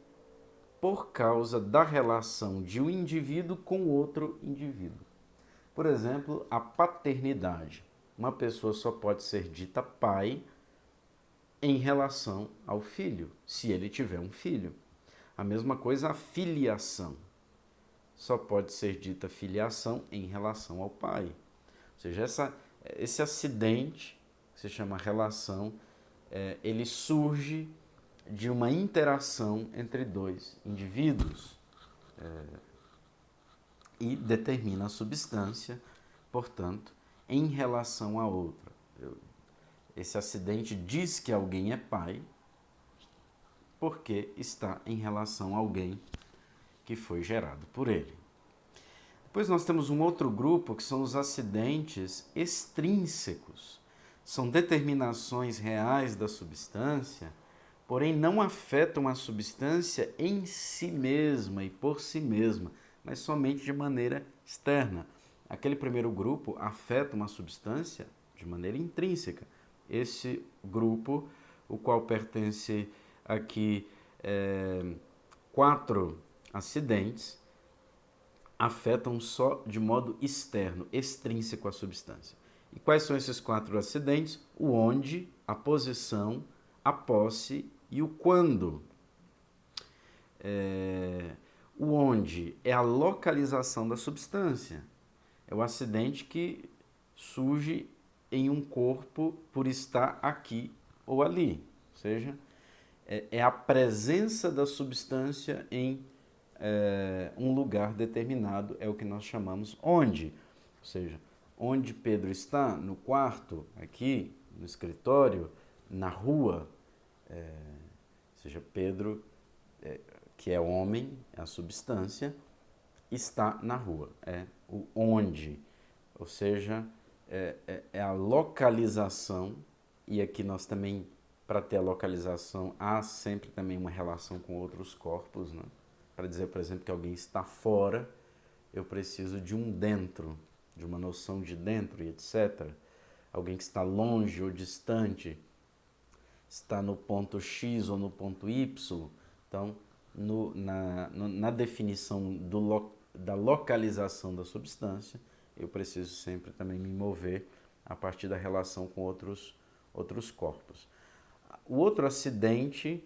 por causa da relação de um indivíduo com outro indivíduo. Por exemplo, a paternidade. Uma pessoa só pode ser dita pai em relação ao filho, se ele tiver um filho. A mesma coisa a filiação. só pode ser dita filiação em relação ao pai. Ou seja, esse acidente, que se chama relação, ele surge de uma interação entre dois indivíduos e determina a substância, portanto, em relação à outra. Esse acidente diz que alguém é pai porque está em relação a alguém que foi gerado por ele. Depois nós temos um outro grupo que são os acidentes extrínsecos. São determinações reais da substância, porém não afetam a substância em si mesma e por si mesma, mas somente de maneira externa. Aquele primeiro grupo afeta uma substância de maneira intrínseca. Esse grupo, o qual pertence aqui 4 acidentes, afetam só de modo externo, extrínseco à substância. E quais são esses 4 acidentes? O onde, a posição, a posse e o quando. O onde é a localização da substância. É o acidente que surge em um corpo por estar aqui ou ali. Ou seja, é a presença da substância em um lugar determinado, é o que nós chamamos onde. Ou seja, onde Pedro está, no quarto, aqui, no escritório, na rua. Ou seja, Pedro, que é homem, é a substância, está na rua, é o onde. Ou seja, é a localização, e aqui nós também, para ter a localização, há sempre também uma relação com outros corpos, né? Para dizer, por exemplo, que alguém está fora, eu preciso de um dentro, de uma noção de dentro e etc. Alguém que está longe ou distante, está no ponto X ou no ponto Y. Então, na definição da localização da substância, eu preciso sempre também me mover a partir da relação com outros corpos. O outro acidente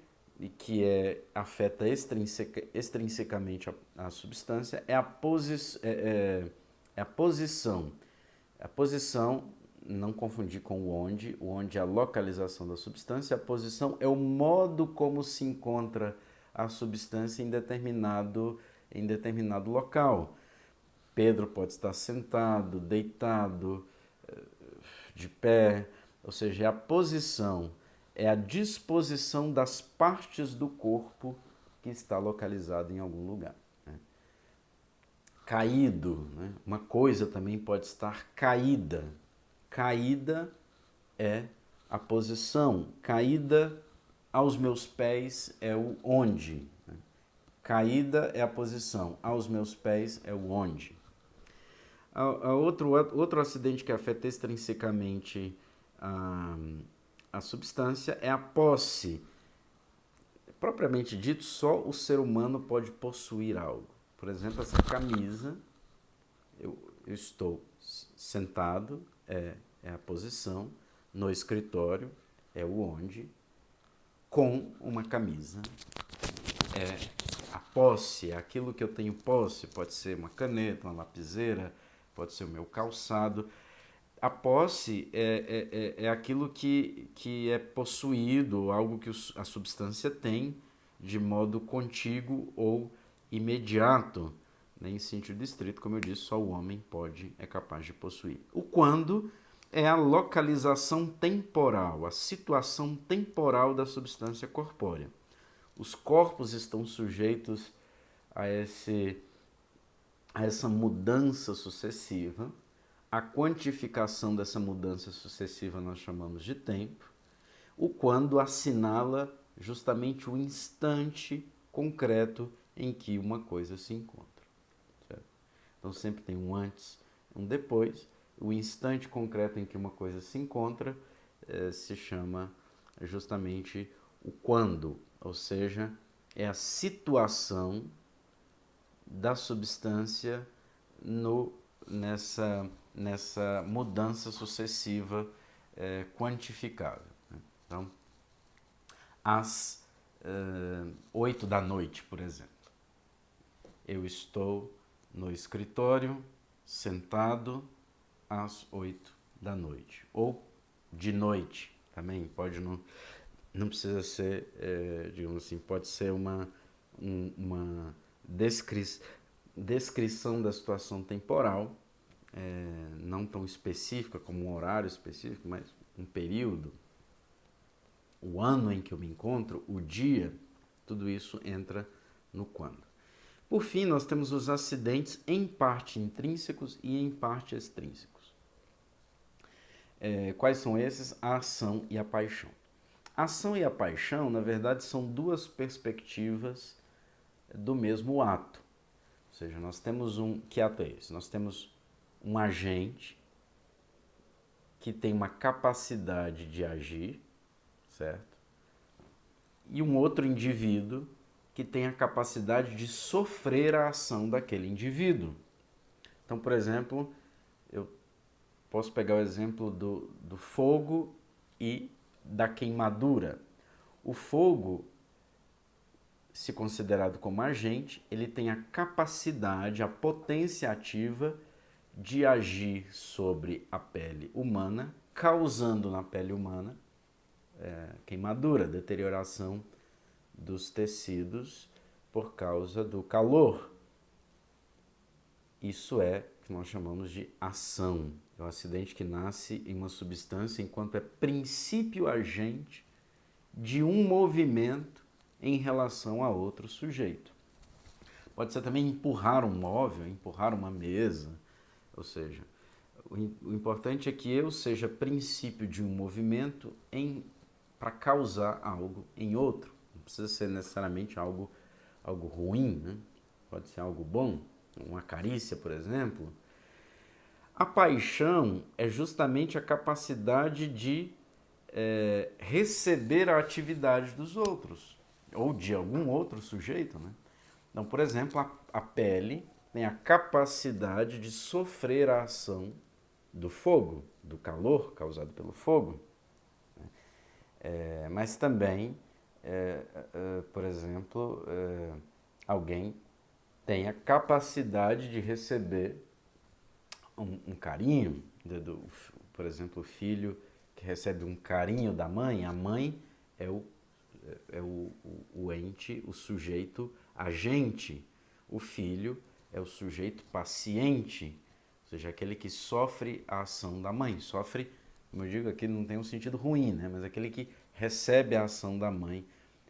que afeta extrinsecamente a substância é a posição. A posição, não confundir com o onde é a localização da substância, a posição é o modo como se encontra a substância em determinado local. Pedro pode estar sentado, deitado, de pé, ou seja, a posição é a disposição das partes do corpo que está localizado em algum lugar. Né? Caído, né? Uma coisa também pode estar caída. Caída é a posição. Caída aos meus pés é o onde. Né? Caída é a posição. Aos meus pés é o onde. Outro acidente que afeta extrinsecamente a substância é a posse. Propriamente dito, só o ser humano pode possuir algo. Por exemplo, essa camisa, eu estou sentado, é a posição, no escritório, é o onde, com uma camisa, é a posse, é aquilo que eu tenho posse, pode ser uma caneta, uma lapiseira, pode ser o meu calçado. A posse é aquilo que é possuído, algo que a substância tem de modo contíguo ou imediato. Né? Em sentido estrito, como eu disse, só o homem é capaz de possuir. O quando é a localização temporal, a situação temporal da substância corpórea. Os corpos estão sujeitos a essa mudança sucessiva. A quantificação dessa mudança sucessiva nós chamamos de tempo. O quando assinala justamente o instante concreto em que uma coisa se encontra. Certo? Então sempre tem um antes, um depois. O instante concreto em que uma coisa se encontra se chama justamente o quando, ou seja, é a situação da substância nessa mudança sucessiva quantificável. Né? Então, às 8 da noite, por exemplo, eu estou no escritório, sentado às 8 da noite. Ou de noite também, pode não precisa ser, digamos assim, pode ser uma descrição da situação temporal, não tão específica como um horário específico, mas um período, o ano em que eu me encontro, o dia, tudo isso entra no quando. Por fim, nós temos os acidentes em parte intrínsecos e em parte extrínsecos. Quais são esses? A ação e a paixão. A ação e a paixão, na verdade, são duas perspectivas do mesmo ato. Ou seja, nós temos que ato é esse? Nós temos um agente que tem uma capacidade de agir, certo? E um outro indivíduo que tem a capacidade de sofrer a ação daquele indivíduo. Então, por exemplo, eu posso pegar o exemplo do fogo e da queimadura. O fogo, se considerado como agente, ele tem a capacidade, a potência ativa de agir sobre a pele humana, causando na pele humana queimadura, deterioração dos tecidos por causa do calor. Isso é o que nós chamamos de ação. É um acidente que nasce em uma substância enquanto é princípio agente de um movimento em relação a outro sujeito. Pode ser também empurrar um móvel, empurrar uma mesa, ou seja, o importante é que eu seja princípio de um movimento para causar algo em outro. Não precisa ser necessariamente algo ruim, né? Pode ser algo bom, uma carícia, por exemplo. A paixão é justamente a capacidade de receber a atividade dos outros, ou de algum outro sujeito, né? Então, por exemplo, a pele tem a capacidade de sofrer a ação do fogo, do calor causado pelo fogo. Mas também, por exemplo, alguém tem a capacidade de receber um carinho, por exemplo, o filho que recebe um carinho da mãe, a mãe é o ente, o sujeito agente, o filho é o sujeito paciente, ou seja, aquele que sofre a ação da mãe. Sofre, como eu digo aqui, não tem um sentido ruim, né? Mas aquele que recebe a ação da mãe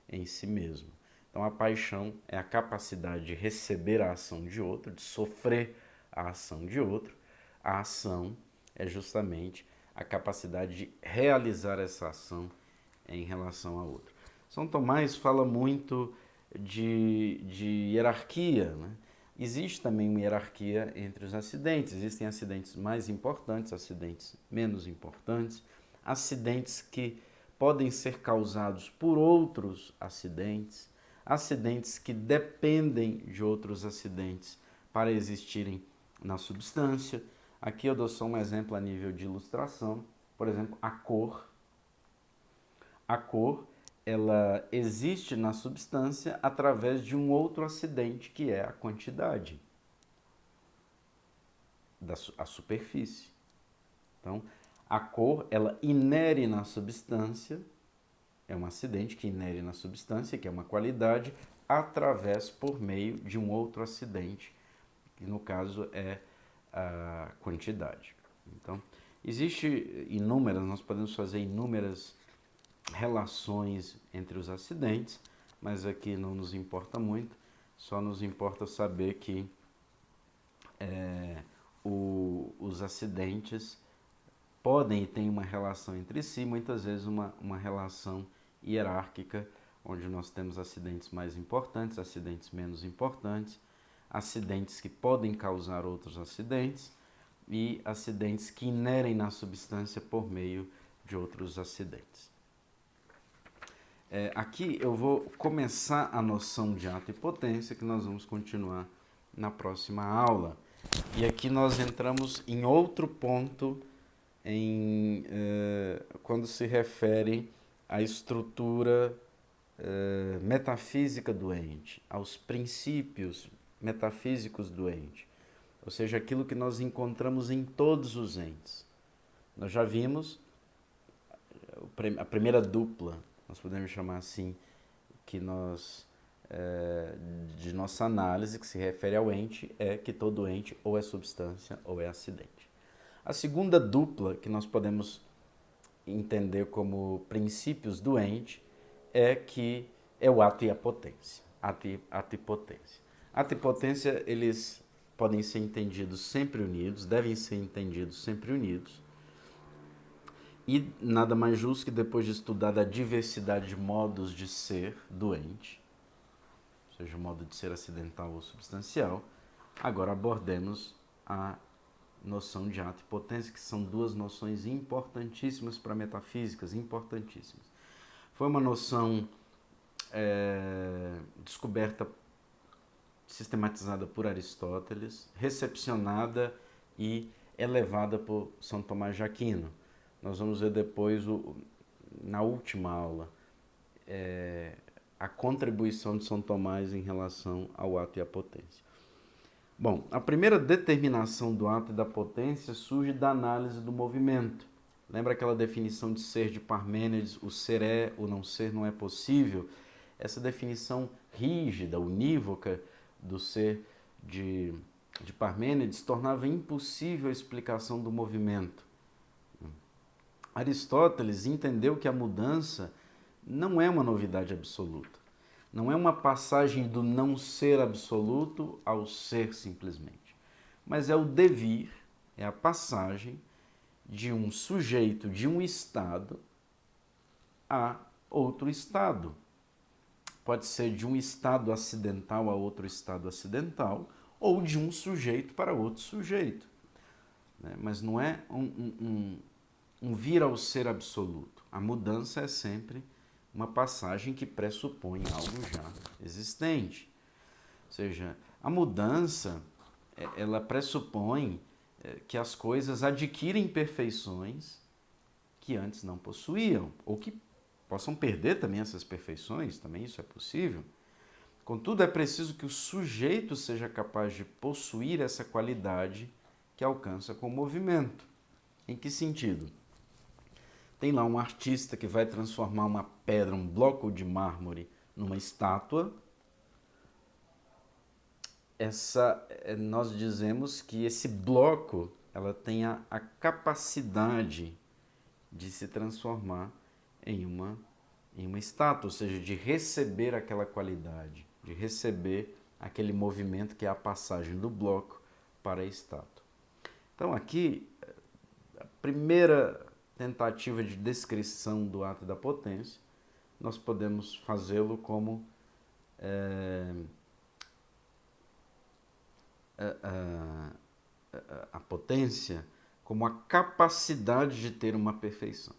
em si mesmo. Então a paixão é a capacidade de receber a ação de outro, de sofrer a ação de outro. A ação é justamente a capacidade de realizar essa ação em relação a outro. São Tomás fala muito de hierarquia, né? Existe também uma hierarquia entre os acidentes. Existem acidentes mais importantes, acidentes menos importantes, acidentes que podem ser causados por outros acidentes, acidentes que dependem de outros acidentes para existirem na substância. Aqui eu dou só um exemplo a nível de ilustração. Por exemplo, a cor. A cor, ela existe na substância através de um outro acidente, que é a quantidade, a superfície. Então, a cor, ela inere na substância, é um acidente que inere na substância, que é uma qualidade, por meio de um outro acidente, que no caso é a quantidade. Então, nós podemos fazer inúmeras relações entre os acidentes, mas aqui não nos importa muito, só nos importa saber que os acidentes podem e têm uma relação entre si, muitas vezes uma relação hierárquica, onde nós temos acidentes mais importantes, acidentes menos importantes, acidentes que podem causar outros acidentes e acidentes que inerem na substância por meio de outros acidentes. Aqui eu vou começar a noção de ato e potência, que nós vamos continuar na próxima aula. E aqui nós entramos em outro ponto quando se refere à estrutura metafísica do ente, aos princípios metafísicos do ente. ou seja, aquilo que nós encontramos em todos os entes. Nós já vimos a primeira dupla, nós podemos chamar assim, que nós, de nossa análise, que se refere ao ente, é que todo ente ou é substância ou é acidente. A segunda dupla que nós podemos entender como princípios do ente é que é o ato e a potência. Ato e potência. Ato e potência, eles podem ser entendidos sempre unidos, devem ser entendidos sempre unidos. E nada mais justo que depois de estudar a diversidade de modos de ser do ente, ou seja, o modo de ser acidental ou substancial, agora abordemos a noção de ato e potência, que são duas noções importantíssimas para metafísicas, importantíssimas. Foi uma noção descoberta, sistematizada por Aristóteles, recepcionada e elevada por São Tomás de Aquino. Nós vamos ver depois, na última aula, a contribuição de São Tomás em relação ao ato e à potência. Bom, a primeira determinação do ato e da potência surge da análise do movimento. Lembra aquela definição de ser de Parmênides, o ser é, o não ser não é possível? Essa definição rígida, unívoca do ser de Parmênides tornava impossível a explicação do movimento. Aristóteles entendeu que a mudança não é uma novidade absoluta. Não é uma passagem do não ser absoluto ao ser simplesmente. Mas é o devir, é a passagem de um sujeito, de um estado, a outro estado. Pode ser de um estado acidental a outro estado acidental, ou de um sujeito para outro sujeito. Mas não é um vir ao ser absoluto. A mudança é sempre uma passagem que pressupõe algo já existente. Ou seja, a mudança, ela pressupõe que as coisas adquirem perfeições que antes não possuíam, ou que possam perder também essas perfeições, também isso é possível. Contudo, é preciso que o sujeito seja capaz de possuir essa qualidade que alcança com o movimento. Em que sentido? Tem lá um artista que vai transformar uma pedra, um bloco de mármore, numa estátua. Nós dizemos que esse bloco ela tem a capacidade de se transformar em uma estátua, ou seja, de receber aquela qualidade, de receber aquele movimento que é a passagem do bloco para a estátua. Então aqui, a primeira tentativa de descrição do ato da potência, nós podemos fazê-lo como a potência como a capacidade de ter uma perfeição.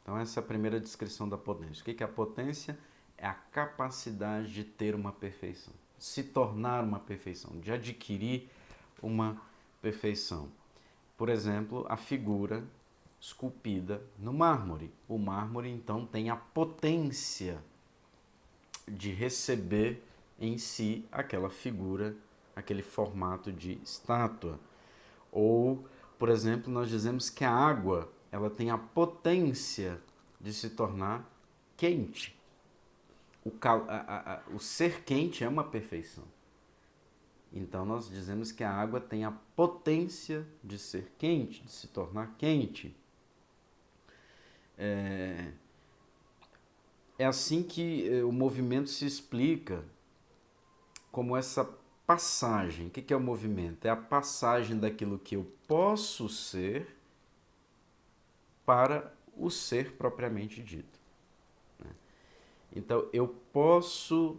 Então essa é a primeira descrição da potência. O que é a potência? É a capacidade de ter uma perfeição, de se tornar uma perfeição, de adquirir uma perfeição. Por exemplo, a figura esculpida no mármore. O mármore, então, tem a potência de receber em si aquela figura, aquele formato de estátua. Ou, por exemplo, nós dizemos que a água, ela tem a potência de se tornar quente. O ser quente é uma perfeição. Então, nós dizemos que a água tem a potência de ser quente, de se tornar quente. É assim que o movimento se explica como essa passagem. O que é o movimento? É a passagem daquilo que eu posso ser para o ser propriamente dito. Então, eu posso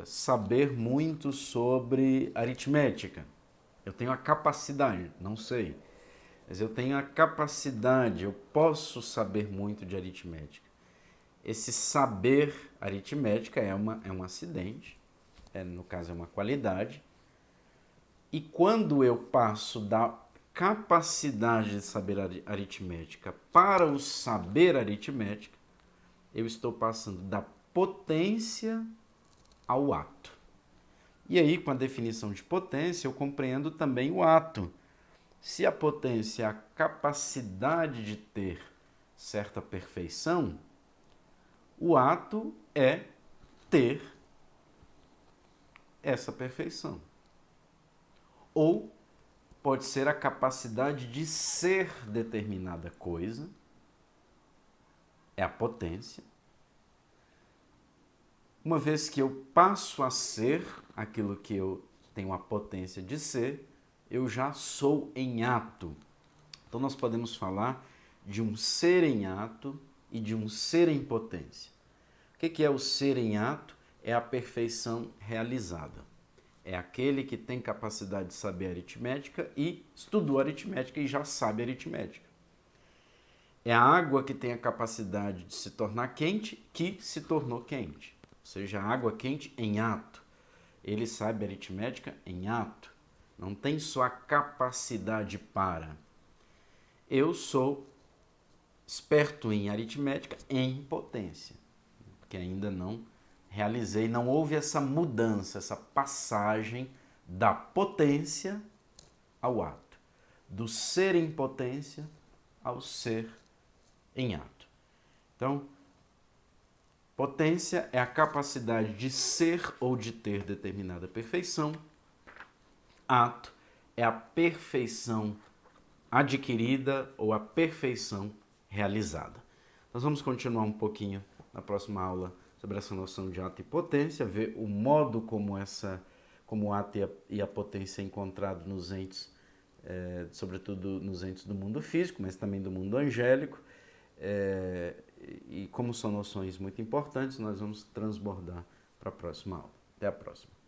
saber muito sobre aritmética. Eu tenho a capacidade, não sei, mas eu tenho a capacidade, eu posso saber muito de aritmética. Esse saber aritmética é um acidente, no caso é uma qualidade, e quando eu passo da capacidade de saber aritmética para o saber aritmética, eu estou passando da potência ao ato. E aí, com a definição de potência, eu compreendo também o ato. Se a potência é a capacidade de ter certa perfeição, o ato é ter essa perfeição. Ou pode ser a capacidade de ser determinada coisa, é a potência. Uma vez que eu passo a ser aquilo que eu tenho a potência de ser, eu já sou em ato. Então nós podemos falar de um ser em ato e de um ser em potência. O que é o ser em ato? É a perfeição realizada. É aquele que tem capacidade de saber aritmética e estudou aritmética e já sabe aritmética. É a água que tem a capacidade de se tornar quente que se tornou quente. Ou seja, a água quente em ato. Ele sabe aritmética em ato. Não tem só a capacidade para. Eu sou esperto em aritmética em potência, porque ainda não realizei, não houve essa mudança, essa passagem da potência ao ato, do ser em potência ao ser em ato. Então, potência é a capacidade de ser ou de ter determinada perfeição. Ato é a perfeição adquirida ou a perfeição realizada. Nós vamos continuar um pouquinho na próxima aula sobre essa noção de ato e potência, ver o modo como o ato e a potência é encontrado nos entes, sobretudo nos entes do mundo físico, mas também do mundo angélico, e como são noções muito importantes, nós vamos transbordar para a próxima aula. Até a próxima.